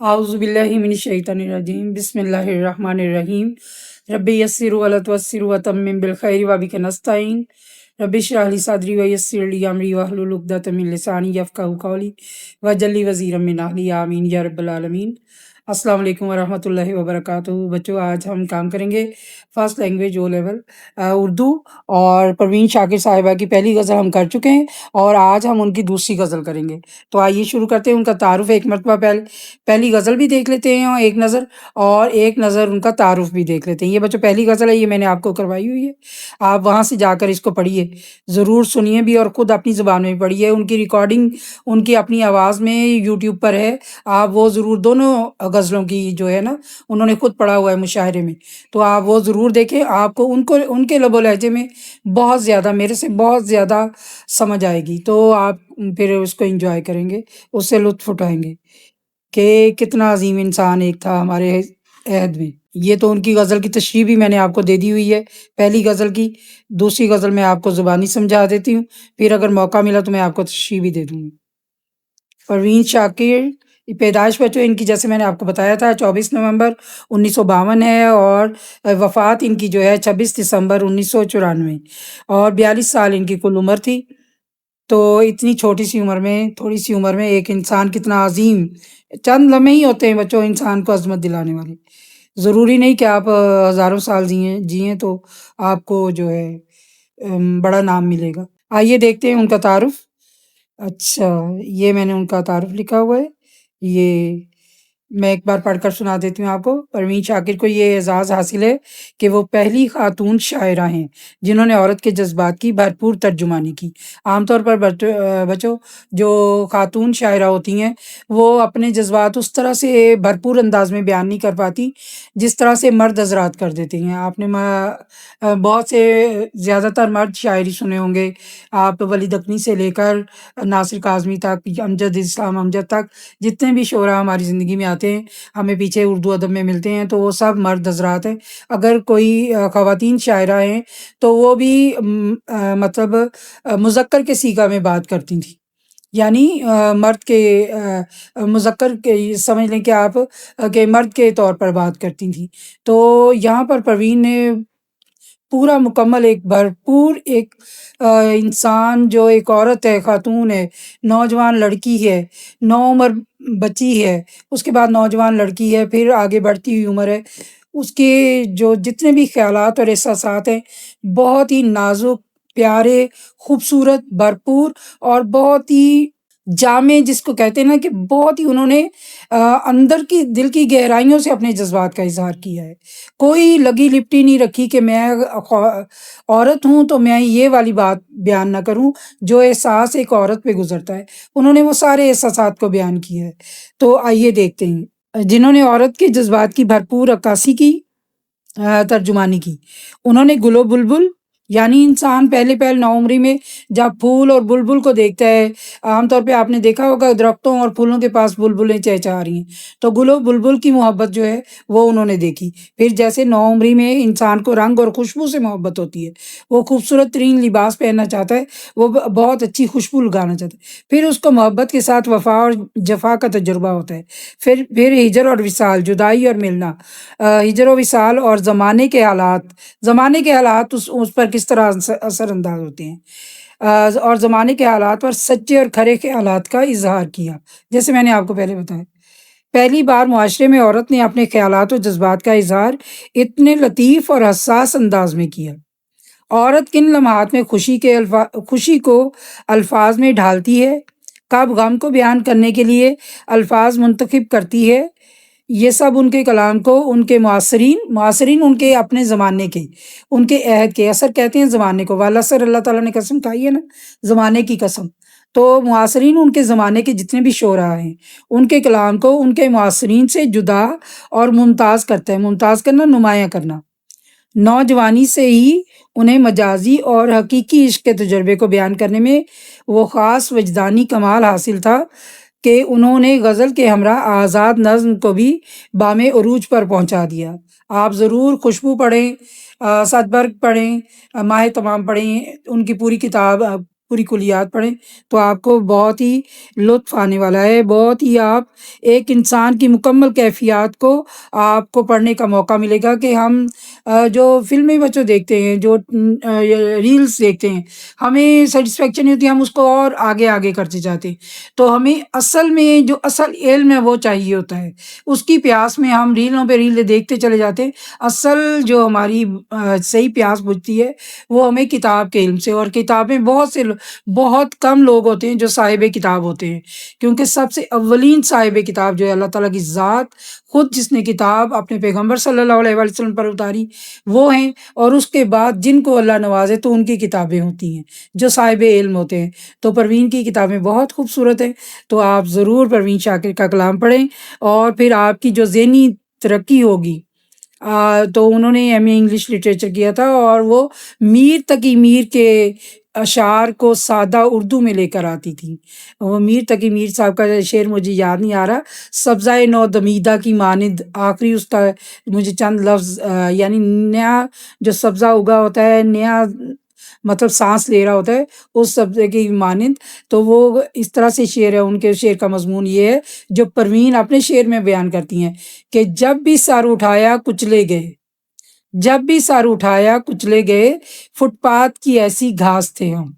اعوذ باللہ من الشیطان الرجیم بسم اللہ الرحمن الرحیم ربی یسر ولا تعسر وتمم بالخیر وبک نستعین رب اشرح لی صدری ویسر لی امری واحلل عقدۃ من لسانی یفقہوا قولی واجعل لی وزیرا من اہلی آمین یا رب العالمین۔ السلام علیکم ورحمۃ اللہ وبرکاتہ۔ بچوں، آج ہم کام کریں گے first language O level Urdu, اور پروین شاکر صاحبہ کی پہلی غزل ہم کر چکے ہیں اور آج ہم ان کی دوسری غزل کریں گے۔ تو آئیے شروع کرتے ہیں۔ ان کا تعارف ایک مرتبہ پہلی غزل بھی دیکھ لیتے ہیں اور ایک نظر ان کا تعارف بھی دیکھ لیتے ہیں۔ یہ بچوں پہلی غزل ہے، یہ میں نے آپ کو کروائی ہوئی ہے، آپ وہاں سے جا کر اس کو پڑھیے، ضرور سنیے بھی اور خود اپنی زبان میں پڑھیے۔ ان کی ریکارڈنگ ان کی اپنی آواز میں یوٹیوب پر ہے، آپ وہ ضرور، دونوں غزلوں کی جو ہے نا انہوں نے خود پڑھا ہوا ہے مشاعرے میں، تو آپ وہ ضرور دیکھیں، آپ کو ان کے لب و لہجے میں بہت زیادہ، میرے سے بہت زیادہ سمجھ آئے گی، تو آپ پھر اس کو انجوائے کریں گے، اس سے لطف اٹھائیں گے کہ کتنا عظیم انسان ایک تھا ہمارے عہد میں۔ یہ تو ان کی غزل کی تشریح بھی میں نے آپ کو دے دی ہوئی ہے پہلی غزل کی، دوسری غزل میں آپ کو زبانی سمجھا دیتی ہوں، پھر اگر موقع ملا تو میں آپ کو تشریح بھی دے دوں گی۔ پروین شاکر پیدائش بچوں ان کی جیسے میں نے آپ کو بتایا تھا 24 نومبر 1952 ہے، اور وفات ان کی جو ہے 26 دسمبر 1994، اور 42 سال ان کی کل عمر تھی۔ تو اتنی چھوٹی سی عمر میں، تھوڑی سی عمر میں ایک انسان کتنا عظیم، چند لمحے ہی ہوتے ہیں بچوں انسان کو عظمت دلانے والے، ضروری نہیں کہ آپ ہزاروں سال جئیں تو آپ کو جو ہے بڑا نام ملے گا۔ آئیے دیکھتے ہیں ان کا تعارف۔ اچھا، یہ میں نے ان کا تعارف لکھا ہوا ہے، یہ میں ایک بار پڑھ کر سنا دیتی ہوں آپ کو۔ پروین شاکر کو یہ اعزاز حاصل ہے کہ وہ پہلی خاتون شاعرہ ہیں جنہوں نے عورت کے جذبات کی بھرپور ترجمانی کی۔ عام طور پر بچوں جو خاتون شاعرہ ہوتی ہیں وہ اپنے جذبات اس طرح سے بھرپور انداز میں بیان نہیں کر پاتی جس طرح سے مرد حضرات کر دیتے ہیں۔ آپ نے بہت سے، زیادہ تر مرد شاعری سنے ہوں گے، آپ ولی دکنی سے لے کر ناصر کاظمی تک، امجد اسلام امجد تک، جتنے بھی شعراء ہماری زندگی میں آتے ہیں، ہمیں پیچھے اردو ادب میں ملتے ہیں، تو وہ سب مرد حضرات ہیں۔ اگر کوئی خواتین شاعرہ ہیں تو وہ بھی مطلب مذکر کے صیغہ میں بات کرتی تھیں، یعنی مرد کے مذکر کے، سمجھ لیں کہ آپ کہ مرد کے طور پر بات کرتی تھیں۔ تو یہاں پر پروین نے پورا مکمل ایک بھرپور ایک انسان، جو ایک عورت ہے، خاتون ہے، نوجوان لڑکی ہے، نوعمر بچی ہے، اس کے بعد نوجوان لڑکی ہے، پھر آگے بڑھتی ہوئی عمر ہے، اس کے جو جتنے بھی خیالات اور احساسات ہیں بہت ہی نازک، پیارے، خوبصورت، بھرپور اور بہت ہی جامع، جس کو کہتے ہیں نا کہ بہت ہی انہوں نے اندر کی دل کی گہرائیوں سے اپنے جذبات کا اظہار کیا ہے۔ کوئی لگی لپٹی نہیں رکھی کہ میں عورت ہوں تو میں یہ والی بات بیان نہ کروں جو احساس ایک عورت پہ گزرتا ہے، انہوں نے وہ سارے احساسات کو بیان کیا ہے۔ تو آئیے دیکھتے ہیں، جنہوں نے عورت کے جذبات کی بھرپور عکاسی کی، ترجمانی کی، انہوں نے گل و بلبل، یعنی انسان پہلے نوعمری میں جب پھول اور بلبل کو دیکھتا ہے، عام طور پہ آپ نے دیکھا ہوگا درختوں اور پھولوں کے پاس بلبلیں چہچہا رہی ہیں، تو گل و بلبل کی محبت جو ہے وہ انہوں نے دیکھی۔ پھر جیسے نوعمری میں انسان کو رنگ اور خوشبو سے محبت ہوتی ہے، وہ خوبصورت ترین لباس پہننا چاہتا ہے، وہ بہت اچھی خوشبو لگانا چاہتا ہے، پھر اس کو محبت کے ساتھ وفا اور جفا کا تجربہ ہوتا ہے، پھر ہجر اور وصال، جدائی اور ملنا، ہجر و وصال اور زمانے کے حالات اس پر کس طرح اثر انداز ہوتے ہیں، اور زمانے کے حالات پر سچے اور کھرے خیالات کا اظہار کیا، جیسے میں نے آپ کو پہلے بتایا۔ پہلی بار معاشرے میں عورت نے اپنے خیالات و جذبات کا اظہار اتنے لطیف اور حساس انداز میں کیا۔ عورت کن لمحات میں خوشی کو الفاظ میں ڈھالتی ہے، کب غم کو بیان کرنے کے لیے الفاظ منتخب کرتی ہے، یہ سب ان کے کلام کو ان کے معاصرین ان کے اپنے زمانے کے، ان کے عہد کے، اثر کہتے ہیں زمانے کو، والعصر اللہ تعالیٰ نے قسم کھائی ہے نا، زمانے کی قسم، تو معاصرین ان کے زمانے کے جتنے بھی شعراء ہیں ان کے کلام کو ان کے معاصرین سے جدا اور ممتاز کرتا ہے۔ ممتاز کرنا، نمایاں کرنا۔ نوجوانی سے ہی انہیں مجازی اور حقیقی عشق کے تجربے کو بیان کرنے میں وہ خاص وجدانی کمال حاصل تھا کہ انہوں نے غزل کے ہمراہ آزاد نظم کو بھی بام عروج پر پہنچا دیا۔ آپ ضرور خوشبو پڑھیں، صدبرگ پڑھیں، ماہ تمام پڑھیں، ان کی پوری کتاب، پوری کلیات پڑھیں تو آپ کو بہت ہی لطف آنے والا ہے، بہت ہی آپ ایک انسان کی مکمل کیفیات کو آپ کو پڑھنے کا موقع ملے گا کہ ہم جو فلمیں بچوں دیکھتے ہیں، جو ریلز دیکھتے ہیں، ہمیں سیٹسفیکشن نہیں ہوتی، ہم اس کو اور آگے آگے کرتے جاتے ہیں، تو ہمیں اصل میں جو اصل علم ہے وہ چاہیے ہوتا ہے، اس کی پیاس میں ہم ریلوں پہ ریلیں دیکھتے چلے جاتے ہیں۔ اصل جو ہماری صحیح پیاس بجھتی ہے وہ ہمیں کتاب کے علم سے، اور کتابیں بہت کم لوگ ہوتے ہیں جو صاحب کتاب ہوتے ہیں، کیونکہ سب سے اولین صاحب کتاب جو ہے اللہ تعالیٰ کی ذات خود، جس نے کتاب اپنے پیغمبر صلی اللہ علیہ وسلم پر اتاری، وہ ہیں، اور اس کے بعد جن کو اللہ نوازے تو ان کی کتابیں ہوتی ہیں جو صاحب علم ہوتے ہیں۔ تو پروین کی کتابیں بہت خوبصورت ہیں، تو آپ ضرور پروین شاکر کا کلام پڑھیں، اور پھر آپ کی جو ذہنی ترقی ہوگی، تو انہوں نے ایم اے انگلش لٹریچر کیا تھا، اور وہ میر تقی میر کے اشعار کو سادہ اردو میں لے کر آتی تھی۔ وہ میر تقی میر صاحب کا شعر مجھے یاد نہیں آ رہا، سبزۂ نو دمیدہ کی مانند، آخری اس کا مجھے چند لفظ یعنی نیا جو سبزہ اگا ہوتا ہے، نیا مطلب سانس لے رہا ہوتا ہے، اس سبزے کی مانند، تو وہ اس طرح سے شعر ہے۔ ان کے شعر کا مضمون یہ ہے جو پروین اپنے شعر میں بیان کرتی ہیں کہ جب بھی سر اٹھایا کچلے گئے، جب بھی سر اٹھایا کچلے گئے، فٹ پاتھ کی ایسی گھاس تھے ہم۔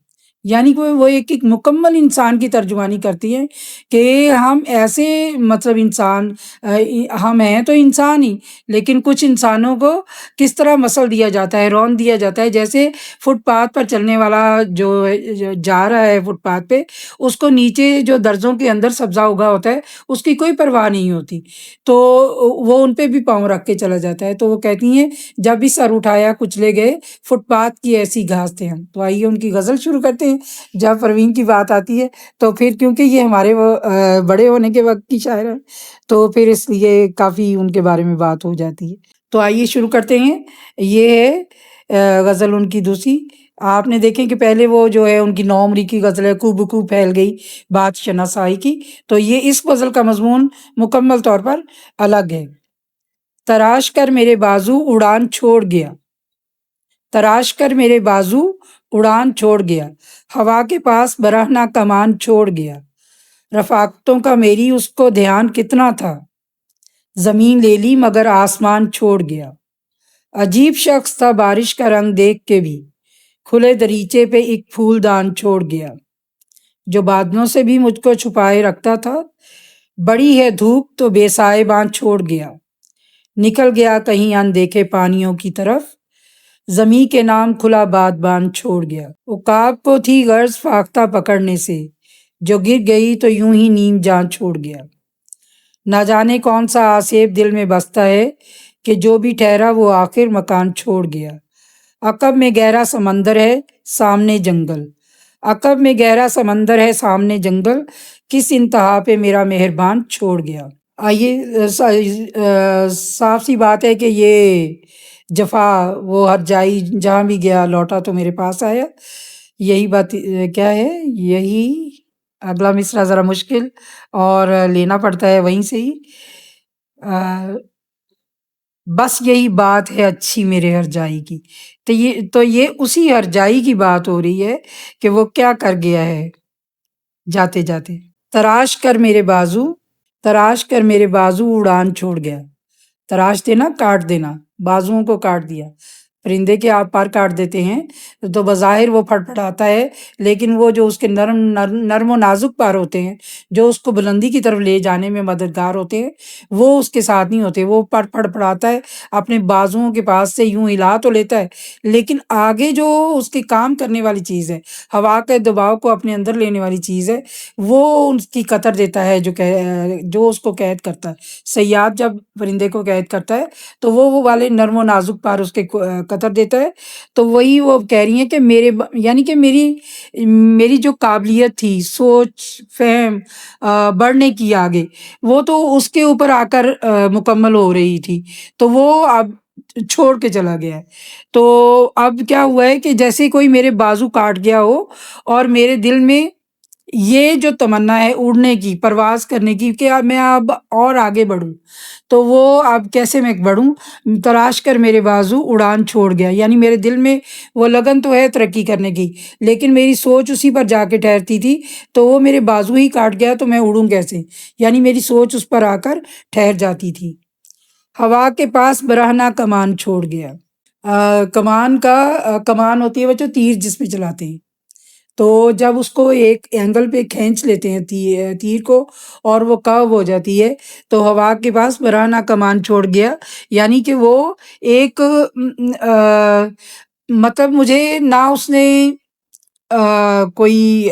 یعنی کہ وہ ایک مکمل انسان کی ترجمانی کرتی ہیں کہ ہم ایسے مطلب انسان، ہم ہیں تو انسان ہی، لیکن کچھ انسانوں کو کس طرح مسل دیا جاتا ہے، رون دیا جاتا ہے، جیسے فٹ پاتھ پر چلنے والا جو جا رہا ہے فٹ پاتھ پہ، اس کو نیچے جو درزوں کے اندر سبزہ اگا ہوتا ہے اس کی کوئی پرواہ نہیں ہوتی، تو وہ ان پہ بھی پاؤں رکھ کے چلا جاتا ہے۔ تو وہ کہتی ہیں جب بھی سر اٹھایا کچلے گئے، فٹ پاتھ کی ایسی گھاس تھے ہم۔ تو آئیے ان کی غزل شروع کرتے ہیں۔ جب پروین کی بات آتی ہے تو پھر کیونکہ یہ ہمارے بڑے ہونے کے وقت کی شاعر ہیں، تو پھر اس لیے کافی ان کے بارے میں بات ہو جاتی ہے۔ تو آئیے شروع کرتے ہیں۔ یہ ہے غزل ان کی دوسری۔ آپ نے دیکھیں کہ پہلے وہ جو ہے ان کی نومری کی غزل ہے، کو بکو پھیل گئی بات شناسائی کی، تو یہ اس غزل کا مضمون مکمل طور پر الگ ہے۔ تراش کر میرے بازو اڑان چھوڑ گیا، تراش کر میرے بازو اڑان چھوڑ گیا، ہوا کے پاس برہنہ کمان چھوڑ گیا، رفاقتوں کا میری اس کو دھیان کتنا تھا، زمین لے لی مگر آسمان چھوڑ گیا، عجیب شخص تھا بارش کا رنگ دیکھ کے بھی، کھلے دریچے پہ ایک پھول دان چھوڑ گیا، جو بادلوں سے بھی مجھ کو چھپائے رکھتا تھا، بڑی ہے دھوپ تو بے سائبان چھوڑ گیا، نکل گیا کہیں اندیکھے پانیوں کی طرف، زمیں کے نام کھلا بادبان چھوڑ گیا، عقاب کو تھی غرض فاختہ پکڑنے سے، جو گر گئی تو یوں ہی نیم جان چھوڑ گیا، نہ جانے کون سا آسیب دل میں بستا ہے کہ جو بھی ٹھہرا وہ آخر مکان چھوڑ گیا، عقب میں گہرا سمندر ہے سامنے جنگل، عقب میں گہرا سمندر ہے سامنے جنگل، کس انتہا پہ میرا مہربان چھوڑ گیا۔ آئیے صاف سی بات ہے کہ یہ جفا وہ ہر جائی جہاں بھی گیا لوٹا تو میرے پاس آیا، یہی بات کیا ہے، یہی اگلا مصرع ذرا مشکل اور لینا پڑتا ہے وہیں سے ہی، بس یہی بات ہے اچھی میرے ہر جائی کی، تو یہ اسی ہر جائی کی بات ہو رہی ہے کہ وہ کیا کر گیا ہے جاتے جاتے۔ تراش کر میرے بازو، تراش کر میرے بازو اڑان چھوڑ گیا، تراش دینا کاٹ دینا، بازوؤں کو کاٹ دیا، پرندے کے آپ پر کاٹ دیتے ہیں تو بظاہر وہ پھٹ پھٹاتا ہے، لیکن وہ جو اس کے نرم و نازک پر ہوتے ہیں جو اس کو بلندی کی طرف لے جانے میں مددگار ہوتے ہیں، وہ اس کے ساتھ نہیں ہوتے، وہ پر پھٹ پھٹاتا ہے، اپنے بازوؤں کے پاس سے یوں ہلا تو لیتا ہے، لیکن آگے جو اس کے کام کرنے والی چیز ہے، ہوا کے دباؤ کو اپنے اندر لینے والی چیز ہے، وہ اس کی قطر دیتا ہے، جو اس کو قید کرتا ہے۔ صیاد جب پرندے کو قید کرتا ہے تو وہ والے نرم و نازک پر اس کے قطر دیتا ہے، تو وہی وہ کہہ رہی ہیں کہ یعنی کہ میری جو قابلیت تھی سوچ فہم بڑھنے کی آگے، وہ تو اس کے اوپر آ کر مکمل ہو رہی تھی، تو وہ اب چھوڑ کے چلا گیا ہے۔ تو اب کیا ہوا ہے کہ جیسے کوئی میرے بازو کاٹ گیا ہو اور میرے دل میں یہ جو تمنا ہے اڑنے کی، پرواز کرنے کی کہ اب میں اب اور آگے بڑھوں، تو وہ اب کیسے میں بڑھوں، تلاش کر میرے بازو اڑان چھوڑ گیا۔ یعنی میرے دل میں وہ لگن تو ہے ترقی کرنے کی، لیکن میری سوچ اسی پر جا کے ٹھہرتی تھی، تو وہ میرے بازو ہی کاٹ گیا تو میں اڑوں کیسے؟ یعنی میری سوچ اس پر آ کر ٹھہر جاتی تھی۔ ہوا کے پاس برہنہ کمان چھوڑ گیا۔ کمان ہوتی ہے بچوں تیر جس پہ چلاتے ہیں، تو جب اس کو ایک اینگل پہ کھینچ لیتے ہیں تیر کو اور وہ کاو ہو جاتی ہے، تو ہوا کے پاس برہنہ کمان چھوڑ گیا، یعنی کہ وہ ایک مطلب مجھے نہ اس نے کوئی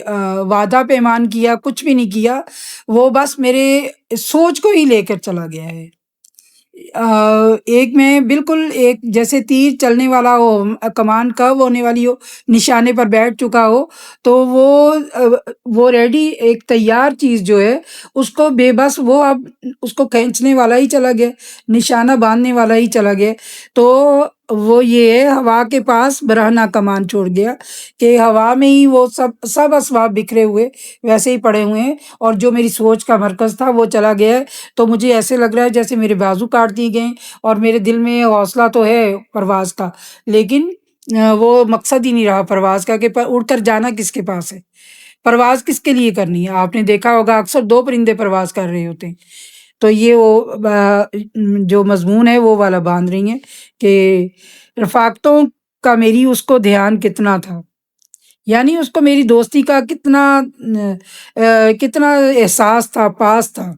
وعدہ پیمان کیا، کچھ بھی نہیں کیا، وہ بس میرے سوچ کو ہی لے کر چلا گیا ہے۔ ایک میں بالکل ایک جیسے تیر چلنے والا ہو، کمان کب ہونے والی ہو، نشانے پر بیٹھ چکا ہو، تو وہ ریڈی ایک تیار چیز جو ہے اس کو بے بس وہ اب اس کو کھینچنے والا ہی چلا گیا، نشانہ باندھنے والا ہی چلا گیا۔ تو وہ یہ ہے ہوا کے پاس برہنہ کمان چھوڑ گیا، کہ ہوا میں ہی وہ سب اسباب بکھرے ہوئے ویسے ہی پڑے ہوئے ہیں، اور جو میری سوچ کا مرکز تھا وہ چلا گیا ہے۔ تو مجھے ایسے لگ رہا ہے جیسے میرے بازو کاٹ دیے گئے، اور میرے دل میں حوصلہ تو ہے پرواز کا، لیکن وہ مقصد ہی نہیں رہا پرواز کا، کہ اڑ کر جانا کس کے پاس ہے، پرواز کس کے لیے کرنی ہے۔ آپ نے دیکھا ہوگا اکثر دو پرندے پرواز کر رہے ہوتے ہیں، تو یہ وہ جو مضمون ہے وہ والا باندھ رہی ہیں کہ رفاقتوں کا میری اس کو دھیان کتنا تھا، یعنی اس کو میری دوستی کا کتنا احساس تھا، پاس تھا۔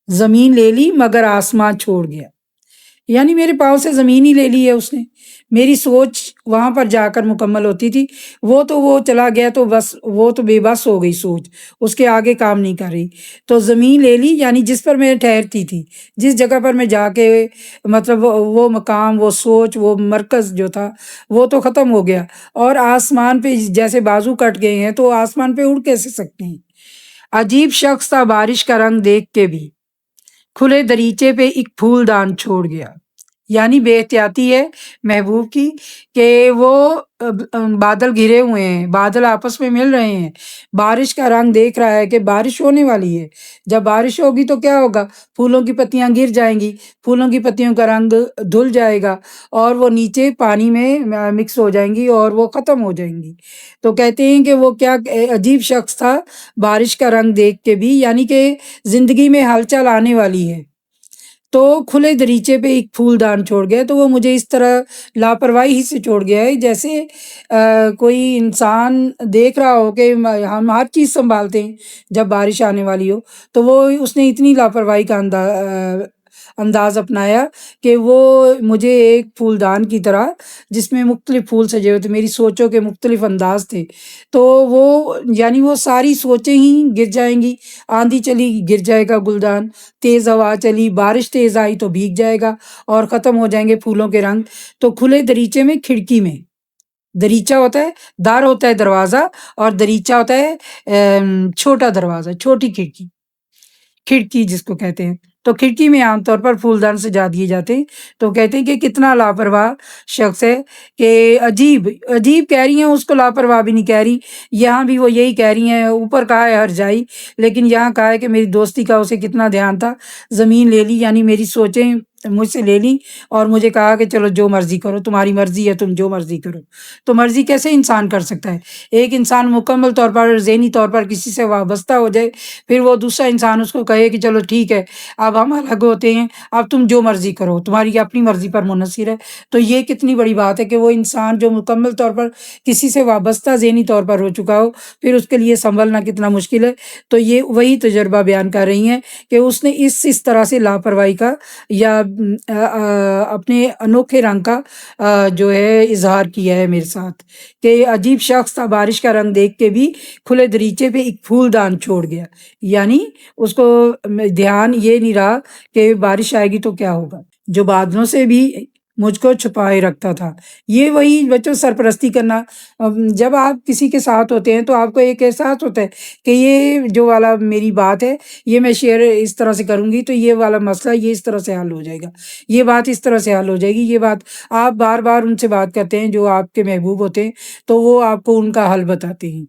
زمین لے لی مگر آسمان چھوڑ گیا، یعنی میرے پاؤں سے زمین ہی لے لی ہے اس نے، میری سوچ وہاں پر جا کر مکمل ہوتی تھی، وہ چلا گیا، تو بس وہ تو بے بس ہو گئی سوچ، اس کے آگے کام نہیں کر رہی، تو زمین لے لی، یعنی جس پر میں ٹھہرتی تھی، جس جگہ پر میں جا کے مطلب وہ مقام، وہ سوچ، وہ مرکز جو تھا وہ تو ختم ہو گیا، اور آسمان پہ جیسے بازو کٹ گئے ہیں تو آسمان پہ اڑ کیسے سکتے ہیں۔ عجیب شخص تھا بارش کا رنگ دیکھ کے بھی، کھلے دریچے پہ ایک پھول دان چھوڑ گیا، یعنی بے احتیاطی ہے محبوب کی، کہ وہ بادل گھرے ہوئے ہیں، بادل آپس میں مل رہے ہیں، بارش کا رنگ دیکھ رہا ہے کہ بارش ہونے والی ہے، جب بارش ہوگی تو کیا ہوگا، پھولوں کی پتیاں گر جائیں گی، پھولوں کی پتیوں کا رنگ دھل جائے گا، اور وہ نیچے پانی میں مکس ہو جائیں گی اور وہ ختم ہو جائیں گی۔ تو کہتے ہیں کہ وہ کیا عجیب شخص تھا بارش کا رنگ دیکھ کے بھی، یعنی کہ زندگی میں ہلچل آنے والی ہے، تو کھلے دریچے پہ ایک پھول دان چھوڑ گیا، تو وہ مجھے اس طرح لاپرواہی سے چھوڑ گیا ہے، جیسے کوئی انسان دیکھ رہا ہو کہ ہم ہر چیز سنبھالتے ہیں، جب بارش آنے والی ہو تو وہ اس نے اتنی لاپرواہی کا انداز اپنایا کہ وہ مجھے ایک پھول دان کی طرح، جس میں مختلف پھول سجے ہوئے تھے، میری سوچوں کے مختلف انداز تھے، تو وہ یعنی وہ ساری سوچیں ہی گر جائیں گی، آندھی چلی گر جائے گا گلدان، تیز ہوا چلی، بارش تیز آئی تو بھیگ جائے گا، اور ختم ہو جائیں گے پھولوں کے رنگ۔ تو کھلے دریچے میں، کھڑکی میں، دریچہ ہوتا ہے، دار ہوتا ہے دروازہ، اور دریچہ ہوتا ہے چھوٹا دروازہ، چھوٹی کھڑکی، کھڑکی جس کو کہتے ہیں، تو کھڑکی میں عام طور پر پھولدان سجا دیے جاتے ہیں۔ تو کہتے ہیں کہ کتنا لاپرواہ شخص ہے، کہ عجیب عجیب کہہ رہی ہیں، اس کو لاپرواہ بھی نہیں کہہ رہی، یہاں بھی وہ یہی کہہ رہی ہیں، اوپر کہا ہے ہر جائی، لیکن یہاں کہا ہے کہ میری دوستی کا اسے کتنا دھیان تھا، زمین لے لی، یعنی میری سوچیں مجھ سے لے لی، اور مجھے کہا کہ چلو جو مرضی کرو، تمہاری مرضی ہے، تم جو مرضی کرو۔ تو مرضی کیسے انسان کر سکتا ہے؟ ایک انسان مکمل طور پر ذہنی طور پر کسی سے وابستہ ہو جائے، پھر وہ دوسرا انسان اس کو کہے کہ چلو ٹھیک ہے، اب ہم الگ ہوتے ہیں، اب تم جو مرضی کرو، تمہاری اپنی مرضی پر منحصر ہے۔ تو یہ کتنی بڑی بات ہے کہ وہ انسان جو مکمل طور پر کسی سے وابستہ ذہنی طور پر ہو چکا ہو، پھر اس کے لیے سنبھلنا کتنا مشکل ہے۔ تو یہ وہی تجربہ بیان کر رہی ہیں کہ اس نے اس طرح سے لاپرواہی کا یا اپنے انوکھے رنگ کا جو ہے اظہار کیا ہے میرے ساتھ، کہ عجیب شخص تھا بارش کا رنگ دیکھ کے بھی، کھلے دریچے پہ ایک پھول دان چھوڑ گیا، یعنی اس کو دھیان یہ نہیں رہا کہ بارش آئے گی تو کیا ہوگا، جو بادلوں سے بھی مجھ کو چھپائے رکھتا تھا۔ یہ وہی بچوں سرپرستی کرنا، جب آپ کسی کے ساتھ ہوتے ہیں تو آپ کو ایک احساس ہوتا ہے کہ یہ جو والا میری بات ہے، یہ میں شیئر اس طرح سے کروں گی تو یہ والا مسئلہ یہ اس طرح سے حل ہو جائے گا، یہ بات اس طرح سے حل ہو جائے گی، یہ بات آپ بار بار ان سے بات کرتے ہیں جو آپ کے محبوب ہوتے ہیں، تو وہ آپ کو ان کا حل بتاتے ہیں۔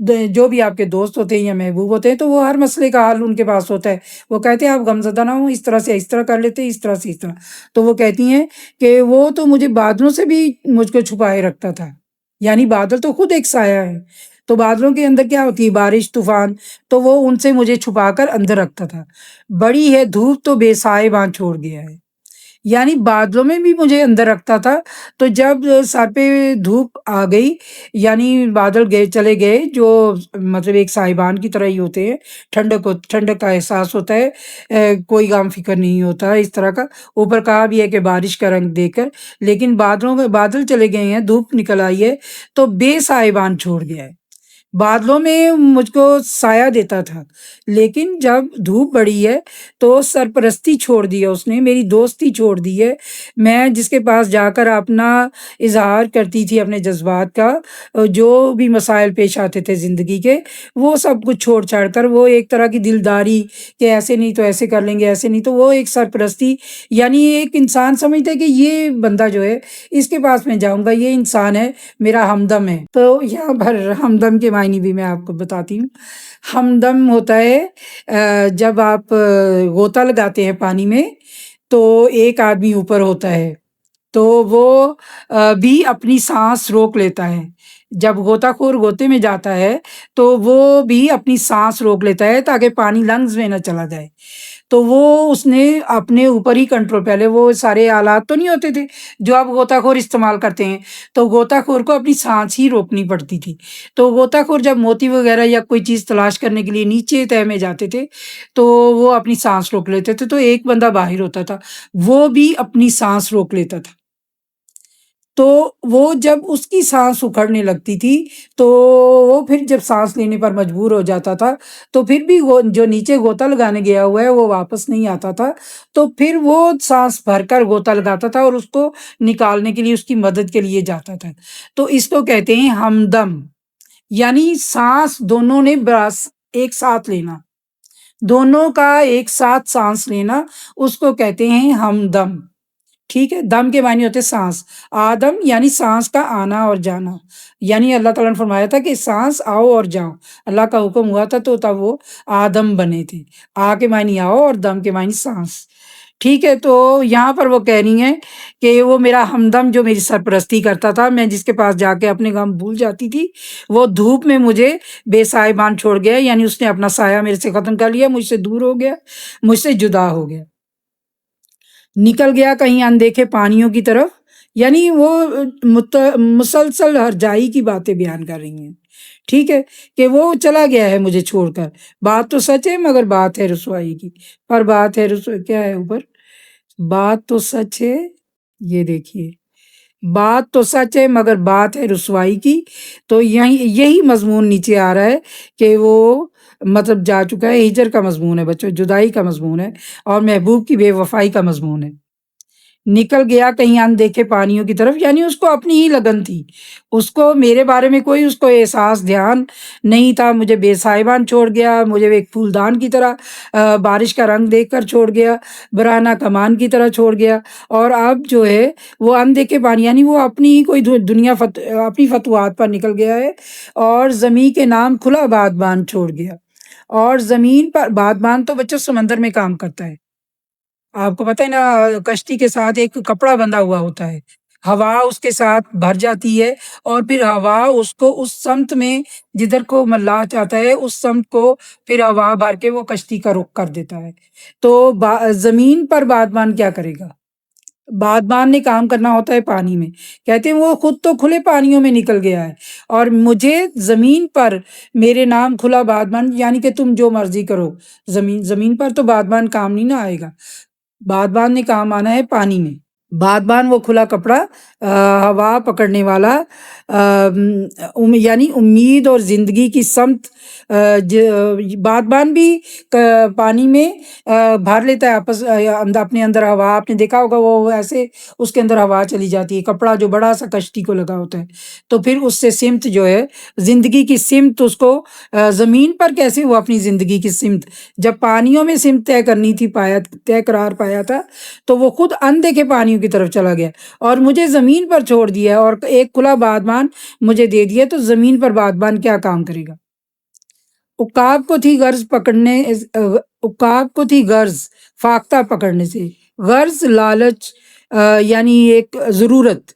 جو بھی آپ کے دوست ہوتے ہیں یا محبوب ہوتے ہیں تو وہ ہر مسئلے کا حل ان کے پاس ہوتا ہے۔ وہ کہتے ہیں آپ غمزدہ نہ ہوں، اس طرح سے اس طرح کر لیتے ہیں، اس طرح سے اس طرح۔ تو وہ کہتی ہیں کہ وہ تو مجھے بادلوں سے بھی مجھ کو چھپائے رکھتا تھا، یعنی بادل تو خود ایک سایہ ہے، تو بادلوں کے اندر کیا ہوتی ہے؟ بارش، طوفان، تو وہ ان سے مجھے چھپا کر اندر رکھتا تھا۔ بڑی ہے دھوپ تو بے سائے باں چھوڑ گیا ہے، یعنی بادلوں میں بھی مجھے اندر رکھتا تھا۔ تو جب سر پہ دھوپ آ گئی، یعنی بادل گئے چلے گئے، جو مطلب ایک سائبان کی طرح ہی ہوتے ہیں، ٹھنڈک کا احساس ہوتا ہے، کوئی غم فکر نہیں ہوتا اس طرح کا۔ اوپر کہا بھی ہے کہ بارش کا رنگ دے کر، لیکن بادل چلے گئے ہیں، دھوپ نکل آئی ہے تو بے سائبان چھوڑ گیا ہے۔ بادلوں میں مجھ کو سایہ دیتا تھا، لیکن جب دھوپ بڑھی ہے تو سرپرستی چھوڑ دی ہے اس نے، میری دوستی چھوڑ دی ہے۔ میں جس کے پاس جا کر اپنا اظہار کرتی تھی اپنے جذبات کا، جو بھی مسائل پیش آتے تھے زندگی کے، وہ سب کچھ چھوڑ چھاڑ کر، وہ ایک طرح کی دلداری کہ ایسے نہیں تو ایسے کر لیں گے، ایسے نہیں تو وہ ایک سرپرستی، یعنی ایک انسان سمجھتا ہے کہ یہ بندہ جو ہے اس کے پاس میں جاؤں گا، یہ انسان ہے، میرا ہمدم ہے۔ تو یہاں پر ہمدم کے معنی بھی میں آپ کو بتاتی ہوں۔ ہمدم ہوتا ہے جب آپ غوطہ لگاتے ہیں پانی میں تو ایک آدمی اوپر ہوتا ہے تو وہ بھی اپنی سانس روک لیتا ہے۔ جب غوطہ خور غوطے میں جاتا ہے تو وہ بھی اپنی سانس روک لیتا ہے تاکہ پانی لنگز میں نہ چلا جائے۔ تو وہ اس نے اپنے اوپر ہی کنٹرول، پہلے وہ سارے آلات تو نہیں ہوتے تھے جو آپ غوطہ خور استعمال کرتے ہیں، تو غوطہ خور کو اپنی سانس ہی روکنی پڑتی تھی۔ تو غوطہ خور جب موتی وغیرہ یا کوئی چیز تلاش کرنے کے لیے نیچے تہہ میں جاتے تھے تو وہ اپنی سانس روک لیتے تھے، تو ایک بندہ باہر ہوتا تھا، وہ بھی اپنی سانس روک لیتا تھا۔ تو وہ جب اس کی سانس اکھڑنے لگتی تھی تو وہ پھر جب سانس لینے پر مجبور ہو جاتا تھا تو پھر بھی وہ جو نیچے غوطہ لگانے گیا ہوا ہے وہ واپس نہیں آتا تھا، تو پھر وہ سانس بھر کر غوطہ لگاتا تھا اور اس کو نکالنے کے لیے اس کی مدد کے لیے جاتا تھا۔ تو اس کو کہتے ہیں ہمدم، یعنی سانس دونوں نے ایک ساتھ لینا، دونوں کا ایک ساتھ سانس لینا، اس کو کہتے ہیں ہمدم۔ ٹھیک ہے، دم کے معنی ہوتے سانس، آدم یعنی سانس کا آنا اور جانا، یعنی اللہ تعالیٰ نے فرمایا تھا کہ سانس آؤ اور جاؤ، اللہ کا حکم ہوا تھا تو تب وہ آدم بنے تھے۔ آ کے معنی آؤ اور دم کے معنی سانس۔ ٹھیک ہے، تو یہاں پر وہ کہہ رہی ہیں کہ وہ میرا ہمدم جو میری سرپرستی کرتا تھا، میں جس کے پاس جا کے اپنے غم بھول جاتی تھی، وہ دھوپ میں مجھے بے سائبان چھوڑ گیا، یعنی اس نے اپنا سایہ میرے سے ختم کر لیا، مجھ سے دور ہو گیا، مجھ سے جدا ہو گیا، نکل گیا کہیں اندیکھے پانیوں کی طرف، یعنی وہ مسلسل ہرجائی کی باتیں بیان کر رہی ہیں۔ ٹھیک ہے، کہ وہ چلا گیا ہے مجھے چھوڑ کر، بات تو سچ ہے مگر بات ہے رسوائی کی، پر بات ہے کیا ہے اوپر، بات تو سچ ہے، یہ دیکھیے، بات تو سچ ہے مگر بات ہے رسوائی کی۔ تو یہی مضمون نیچے آ رہا ہے کہ وہ مطلب جا چکا ہے، ہجر کا مضمون ہے بچوں، جدائی کا مضمون ہے اور محبوب کی بے وفائی کا مضمون ہے۔ نکل گیا کہیں اندیکھے پانیوں کی طرف، یعنی اس کو اپنی ہی لگن تھی، اس کو میرے بارے میں کوئی اس کو احساس دھیان نہیں تھا، مجھے بے سائبان چھوڑ گیا، مجھے ایک پھولدان کی طرح بارش کا رنگ دیکھ کر چھوڑ گیا، برہنہ کمان کی طرح چھوڑ گیا، اور اب جو ہے وہ اندیکھے پانی، یعنی وہ اپنی ہی کوئی دنیا اپنی فتوحات پر نکل گیا ہے، اور زمین کے نام کھلا بادبان چھوڑ گیا۔ اور زمین پر بادبان تو بچوں سمندر میں کام کرتا ہے، آپ کو پتہ ہے نا، کشتی کے ساتھ ایک کپڑا بندھا ہوا ہوتا ہے، ہوا اس کے ساتھ بھر جاتی ہے اور پھر ہوا اس کو اس سمت میں جدھر کو ملاح چاہتا ہے اس سمت کو پھر ہوا بھر کے وہ کشتی کا رخ کر دیتا ہے۔ تو زمین پر بادبان کیا کرے گا؟ بادبان نے کام کرنا ہوتا ہے پانی میں، کہتے ہیں وہ خود تو کھلے پانیوں میں نکل گیا ہے اور مجھے زمین پر میرے نام کھلا بادبان، یعنی کہ تم جو مرضی کرو، زمین پر تو بادبان کام نہیں نہ آئے گا، بادبان نے کام آنا ہے پانی میں۔ بادبان وہ کھلا کپڑا، ہوا پکڑنے والا، یعنی امید اور زندگی کی سمت، بادبان بھی پانی میں بھر لیتا ہے اپنے اندر ہوا، آپ نے دیکھا ہوگا وہ ایسے اس کے اندر ہوا چلی جاتی ہے، کپڑا جو بڑا سا کشتی کو لگا ہوتا ہے، تو پھر اس سے سمت جو ہے زندگی کی سمت، اس کو زمین پر کیسے وہ اپنی زندگی کی سمت جب پانیوں میں سمت طے کرنی تھی، طے قرار پایا تھا، تو وہ خود اندیکھے پانیوں کی طرف چلا گیا اور مجھے زمین پر چھوڑ دیا اور ایک کھلا بادبان مجھے دے دیا، تو زمین پر بادبان کیا کام کرے گا؟ عقاب کو تھی غرض پکڑنے عقاب کو تھی غرض فاختہ پکڑنے سے، غرض لالچ یعنی ایک ضرورت،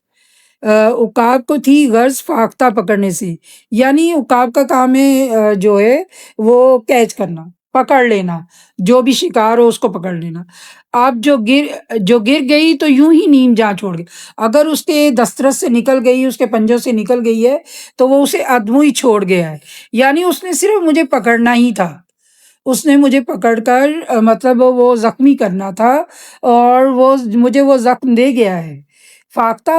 عقاب کو تھی غرض فاختہ پکڑنے سے، یعنی عقاب کا کام ہے جو ہے وہ کیچ کرنا، پکڑ لینا، جو بھی شکار ہو اس کو پکڑ لینا۔ اب جو گر گئی تو یوں ہی نیم جان چھوڑ گئی، اگر اس کے دسترس سے نکل گئی، اس کے پنجوں سے نکل گئی ہے تو وہ اسے ادمو ہی چھوڑ گیا ہے، یعنی اس نے صرف مجھے پکڑنا ہی تھا، اس نے مجھے پکڑ کر مطلب وہ زخمی کرنا تھا، اور وہ مجھے وہ زخم دے گیا ہے۔ فاختہ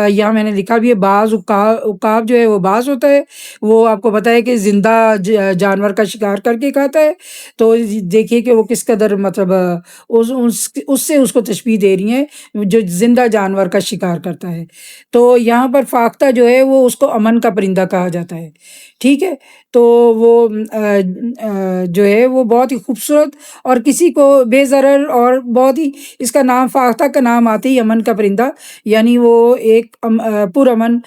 یہاں میں نے لکھا بھی ہے، بعض عقاب جو ہے وہ بعض ہوتا ہے، وہ آپ کو پتہ ہے کہ زندہ جانور کا شکار کر کے کھاتا ہے، تو دیکھیے کہ وہ کس قدر مطلب اس سے اس کو تشبیہ دے رہی ہیں جو زندہ جانور کا شکار کرتا ہے۔ تو یہاں پر فاختہ جو ہے وہ اس کو امن کا پرندہ کہا جاتا ہے، ٹھیک ہے۔ تو وہ جو ہے وہ بہت ہی خوبصورت اور کسی کو بے ضرر، اور بہت ہی اس کا نام فاختہ کا نام آتے ہی امن کا پرندہ، یعنی وہ ایک پرامن،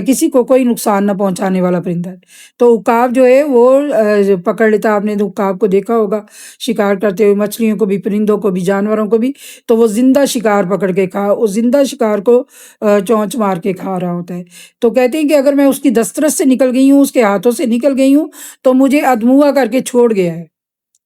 کسی کو کوئی نقصان نہ پہنچانے والا پرندہ ہے۔ تو عقاب جو ہے وہ پکڑ لیتا، آپ نے عقاب کو دیکھا ہوگا شکار کرتے ہوئے، مچھلیوں کو بھی، پرندوں کو بھی، جانوروں کو بھی، تو وہ زندہ شکار پکڑ کے اس زندہ شکار کو چونچ مار کے کھا رہا ہوتا ہے۔ تو کہتے ہیں کہ اگر میں اس کی دسترس سے نکل گئی ہوں، اس کے ہاتھوں سے نکل گئی ہوں، تو مجھے ادموا کر کے چھوڑ گیا ہے،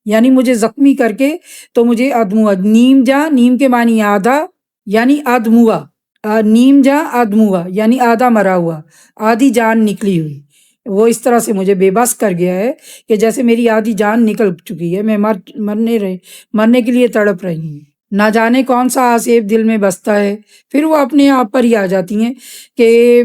یعنی مجھے زخمی کر کے، تو مجھے ادموا، نیم جا، نیم کے معنی آدھا یعنی ادموا، نیم جا ادموا یعنی آدھا مرا ہوا، آدھی جان نکلی ہوئی، وہ اس طرح سے مجھے بے بس کر گیا ہے کہ جیسے میری آدھی جان نکل چکی ہے، میں مرنے کے لیے تڑپ رہی ہوں۔ نہ جانے کون سا آسیب دل میں بستا ہے، پھر وہ اپنے آپ پر ہی آ جاتی ہیں کہ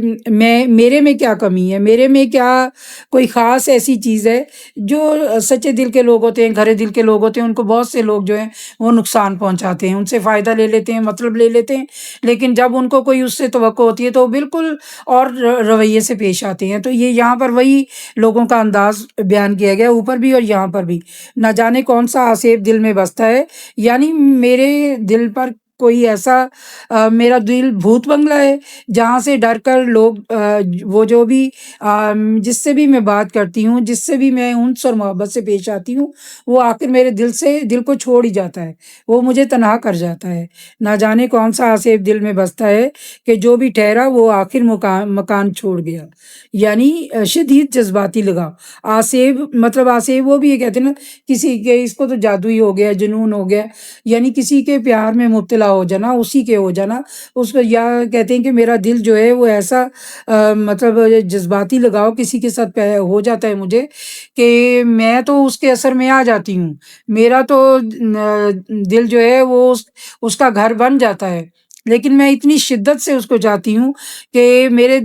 میرے میں کیا کمی ہے، میرے میں کیا کوئی خاص ایسی چیز ہے۔ جو سچے دل کے لوگ ہوتے ہیں، گھرے دل کے لوگ ہوتے ہیں، ان کو بہت سے لوگ جو ہیں وہ نقصان پہنچاتے ہیں، ان سے فائدہ لے لیتے ہیں، مطلب لے لیتے ہیں، لیکن جب ان کو کوئی اس سے توقع ہوتی ہے تو وہ بالکل اور رویے سے پیش آتے ہیں۔ تو یہ یہاں پر وہی لوگوں کا انداز بیان کیا گیا، اوپر بھی اور یہاں پر بھی، نہ جانے کون سا آسیب دل میں بستا ہے، یعنی میرے دل پر کوئی ایسا میرا دل بھوت بنگلہ ہے جہاں سے ڈر کر لوگ وہ جو بھی جس سے بھی میں بات کرتی ہوں، جس سے بھی میں انس اور محبت سے پیش آتی ہوں، وہ آخر میرے دل کو چھوڑ ہی جاتا ہے، وہ مجھے تنہا کر جاتا ہے۔ نہ جانے کون سا آسیب دل میں بستا ہے کہ جو بھی ٹھہرا وہ آخر مکان چھوڑ گیا، یعنی شدید جذباتی لگاؤ۔ آسیب مطلب آسیب وہ بھی یہ کہتے ہیں نا، کسی کے اس کو تو جادو ہی ہو گیا، جنون ہو گیا، یعنی کسی کے پیار میں مبتلا ہو جانا، اسی کے ہو جانا اس کو، یا کہتے ہیں کہ میرا دل جو ہے وہ ایسا مطلب جذباتی لگاؤ کسی کے ساتھ ہو جاتا ہے مجھے، کہ میں تو اس کے اثر میں آ جاتی ہوں، میرا تو دل جو ہے وہ اس کا گھر بن جاتا ہے، لیکن میں اتنی شدت سے اس کو چاہتی ہوں کہ میرے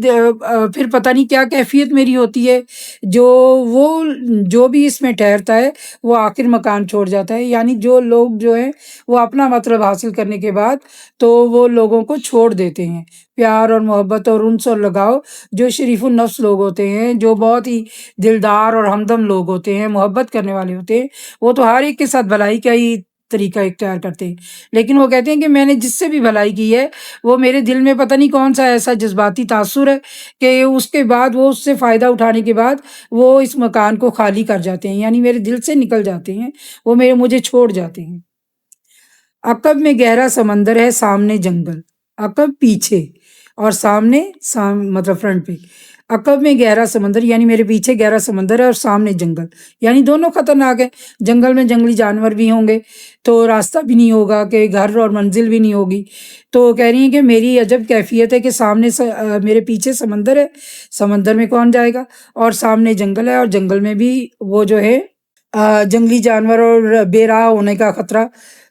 پھر پتہ نہیں کیا کیفیت میری ہوتی ہے، جو بھی اس میں ٹھہرتا ہے وہ آخر مکان چھوڑ جاتا ہے، یعنی جو لوگ جو ہیں وہ اپنا مطلب حاصل کرنے کے بعد تو وہ لوگوں کو چھوڑ دیتے ہیں۔ پیار اور محبت اور انس اور لگاؤ، جو شریف النفس لوگ ہوتے ہیں، جو بہت ہی دلدار اور ہمدم لوگ ہوتے ہیں، محبت کرنے والے ہوتے ہیں، وہ تو ہر ایک کے ساتھ بھلائی کا ہی طریقہ اختیار کرتے ہیں، لیکن وہ کہتے ہیں کہ میں نے جس سے بھی بھلائی کی ہے وہ میرے دل میں پتہ نہیں کون سا ایسا جذباتی تاثر ہے کہ اس کے بعد وہ اس سے فائدہ اٹھانے کے بعد وہ اس مکان کو خالی کر جاتے ہیں، یعنی میرے دل سے نکل جاتے ہیں، وہ مجھے چھوڑ جاتے ہیں۔ عقب میں گہرا سمندر ہے، سامنے جنگل، عقب پیچھے اور سامنے مطلب فرنٹ پہ، عقب میں گہرا سمندر یعنی میرے پیچھے گہرا سمندر ہے اور سامنے جنگل، یعنی دونوں خطرناک ہیں، جنگل میں جنگلی جانور بھی ہوں گے تو راستہ بھی نہیں ہوگا، کہ گھر اور منزل بھی نہیں ہوگی، تو کہہ رہی ہیں کہ میری عجب کیفیت ہے کہ سامنے میرے پیچھے سمندر ہے، سمندر میں کون جائے گا، اور سامنے جنگل ہے، اور جنگل میں بھی وہ جو ہے جنگلی جانور اور بے راہ ہونے کا خطرہ۔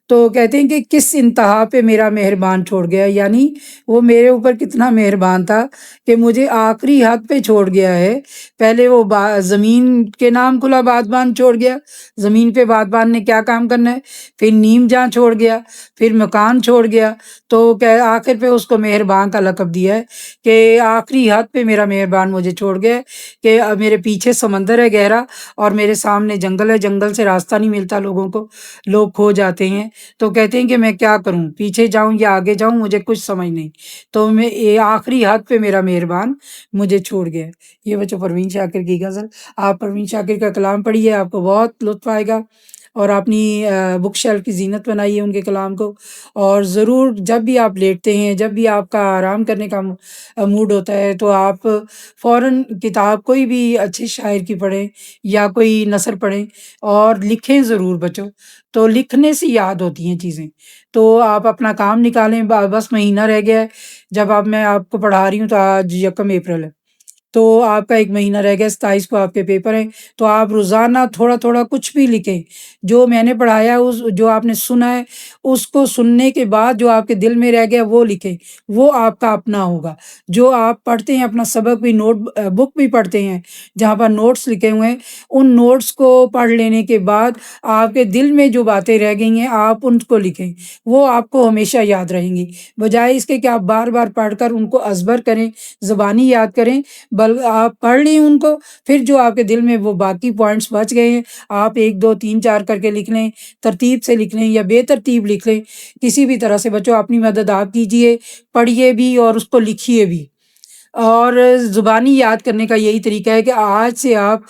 تو کہتے ہیں کہ کس انتہا پہ میرا مہربان چھوڑ گیا، یعنی وہ میرے اوپر کتنا مہربان تھا کہ مجھے آخری حد پہ چھوڑ گیا ہے۔ پہلے وہ زمین کے نام کھلا بادبان چھوڑ گیا، زمین پہ بادبان نے کیا کام کرنا ہے، پھر نیم جہاں چھوڑ گیا، پھر مکان چھوڑ گیا، تو آخر پہ اس کو مہربان کا لقب دیا ہے کہ آخری حد پہ میرا مہربان مجھے چھوڑ گیا ہے، کہ میرے پیچھے سمندر ہے گہرا اور میرے سامنے جنگل ہے، جنگل سے راستہ نہیں ملتا لوگوں کو، لوگ کھو جاتے ہیں، تو کہتے ہیں کہ میں کیا کروں، پیچھے جاؤں یا آگے جاؤں، مجھے کچھ سمجھ نہیں۔ تو میں یہ آخری حد پہ میرا مہربان مجھے چھوڑ گیا۔ یہ بچوں پروین شاکر کی غزل۔ آپ پروین شاکر کا کلام پڑھیے، آپ کو بہت لطف آئے گا، اور اپنی بک شیلف کی زینت بنائیے ان کے کلام کو۔ اور ضرور جب بھی آپ لیٹتے ہیں، جب بھی آپ کا آرام کرنے کا موڈ ہوتا ہے، تو آپ فوراً کتاب کوئی بھی اچھے شاعر کی پڑھیں یا کوئی نثر پڑھیں، اور لکھیں ضرور بچوں۔ تو لکھنے سے یاد ہوتی ہیں چیزیں۔ تو آپ اپنا کام نکالیں، بس مہینہ رہ گیا ہے۔ جب میں آپ کو پڑھا رہی ہوں تو آج 1 اپریل ہے، تو آپ کا 1 مہینہ رہ گیا، 27 کو آپ کے پیپر ہیں۔ تو آپ روزانہ تھوڑا تھوڑا کچھ بھی لکھیں، جو میں نے پڑھایا، جو آپ نے سنا ہے، اس کو سننے کے بعد جو آپ کے دل میں رہ گیا وہ لکھیں، وہ آپ کا اپنا ہوگا۔ جو آپ پڑھتے ہیں، اپنا سبق بھی بک بھی پڑھتے ہیں جہاں پر نوٹس لکھے ہوئے ہیں، ان نوٹس کو پڑھ لینے کے بعد آپ کے دل میں جو باتیں رہ گئی ہیں آپ ان کو لکھیں، وہ آپ کو ہمیشہ یاد رہیں گی، بجائے اس کے کہ آپ بار بار پڑھ کر ان کو ازبر کریں، زبانی یاد کریں۔ آپ پڑھ لیں ان کو، پھر جو آپ کے دل میں وہ باقی پوائنٹس بچ گئے ہیں، آپ 1 2 3 4 کر کے لکھ لیں، ترتیب سے لکھ لیں یا بے ترتیب لکھ لیں، کسی بھی طرح سے بچوں اپنی مدد آپ کیجئے، پڑھیے بھی اور اس کو لکھیے بھی۔ اور زبانی یاد کرنے کا یہی طریقہ ہے کہ آج سے آپ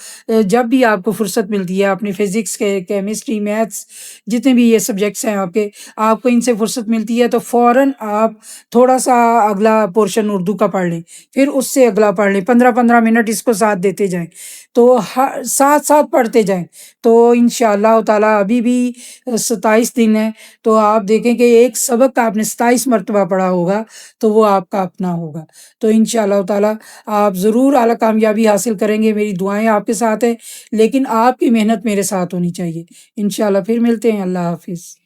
جب بھی آپ کو فرصت ملتی ہے، اپنے فزکس کے، کیمسٹری، میتھس، جتنے بھی یہ سبجیکٹس ہیں آپ کو ان سے فرصت ملتی ہے تو فوراً آپ تھوڑا سا اگلا پورشن اردو کا پڑھ لیں، پھر اس سے اگلا پڑھ لیں، 15 15 منٹ اس کو ساتھ دیتے جائیں، تو ساتھ ساتھ پڑھتے جائیں، تو انشاءاللہ تعالیٰ ابھی بھی 27 دن ہے، تو آپ دیکھیں کہ ایک سبق آپ نے 27 مرتبہ پڑھا ہوگا تو وہ آپ کا اپنا ہوگا۔ تو انشاءاللہ تعالیٰ آپ ضرور اعلیٰ کامیابی حاصل کریں گے، میری دعائیں آپ کے ساتھ ہیں، لیکن آپ کی محنت میرے ساتھ ہونی چاہیے۔ انشاءاللہ پھر ملتے ہیں، اللہ حافظ۔